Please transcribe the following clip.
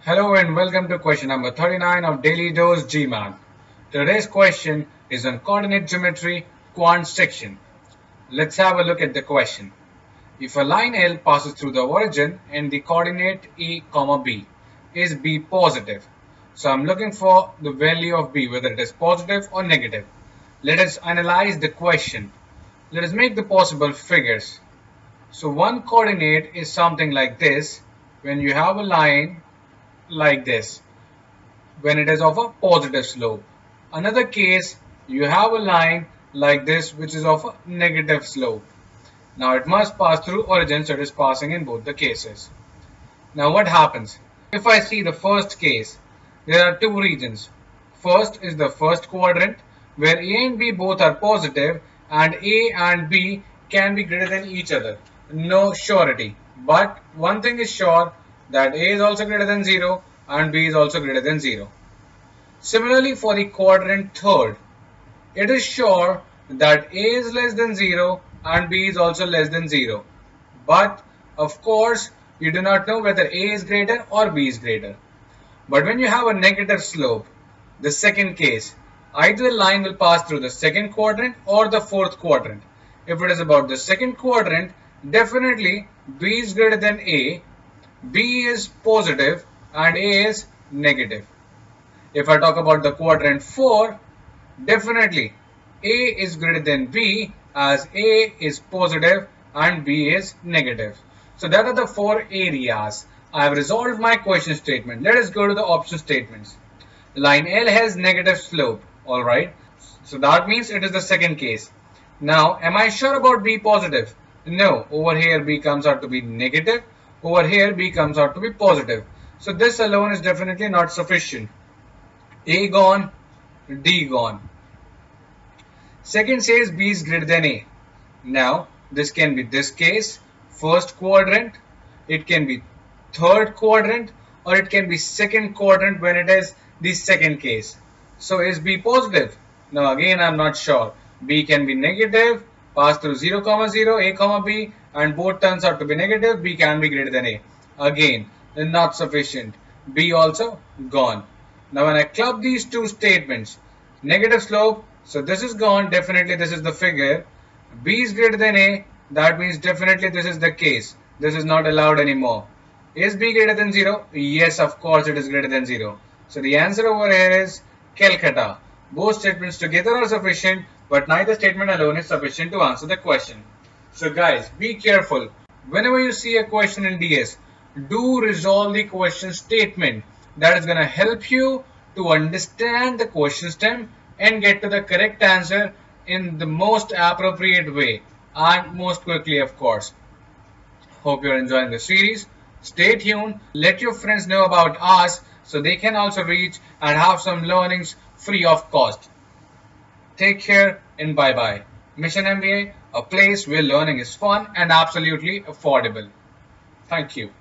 Hello and welcome to question number 39 of Daily Dose Gmat. Today's question is on coordinate geometry quant section. Let's have a look at the question. If a line L passes through the origin and the coordinate a, b, is b positive? So I'm looking for the value of b, whether it is positive or negative. Let us analyze the question. Let us make the possible figures. So one coordinate is something like this when you have a line like this, when it is of a positive slope. Another case, you have a line like this which is of a negative slope. Now it must pass through origin, so it is passing in both the cases. Now what happens? If I see the first case, there are two regions. First is the first quadrant where A and B both are positive and A and B can be greater than each other. No surety. But one thing is sure, that A is also greater than 0 and B is also greater than 0. Similarly for the quadrant third, it is sure that A is less than 0 and B is also less than 0. But of course you do not know whether A is greater or B is greater. But when you have a negative slope, the second case, either the line will pass through the second quadrant or the fourth quadrant. If it is about the second quadrant, definitely B is greater than A, B is positive and A is negative. If I talk about the quadrant 4, definitely A is greater than B as A is positive and B is negative. So that are the four areas. I have resolved my question statement. Let us go to the option statements. Line L has negative slope. Alright. So that means it is the second case. Now, am I sure about B positive? No. Over here B comes out to be negative. Over here B comes out to be positive. So this alone is definitely not sufficient. A gone, D gone. Second says B is greater than A. Now this can be this case, first quadrant, it can be third quadrant, or it can be second quadrant when it is the second case. So is B positive? Now again I'm not sure. B can be negative, pass through 0, 0, A, B, and both turns out to be negative. B can be greater than A. Again, not sufficient. B also gone. Now when I club these two statements, negative slope, so this is gone, definitely this is the figure. B is greater than A, that means definitely this is the case. This is not allowed anymore. Is B greater than 0? Yes, of course it is greater than 0. So the answer over here is Calcutta. Both statements together are sufficient, but neither statement alone is sufficient to answer the question. So guys, be careful. Whenever you see a question in DS, do resolve the question statement. That is going to help you to understand the question stem and get to the correct answer in the most appropriate way and most quickly, of course. Hope you're enjoying the series. Stay tuned. Let your friends know about us so they can also reach and have some learnings free of cost. Take care and bye-bye. Mission MBA, a place where learning is fun and absolutely affordable. Thank you.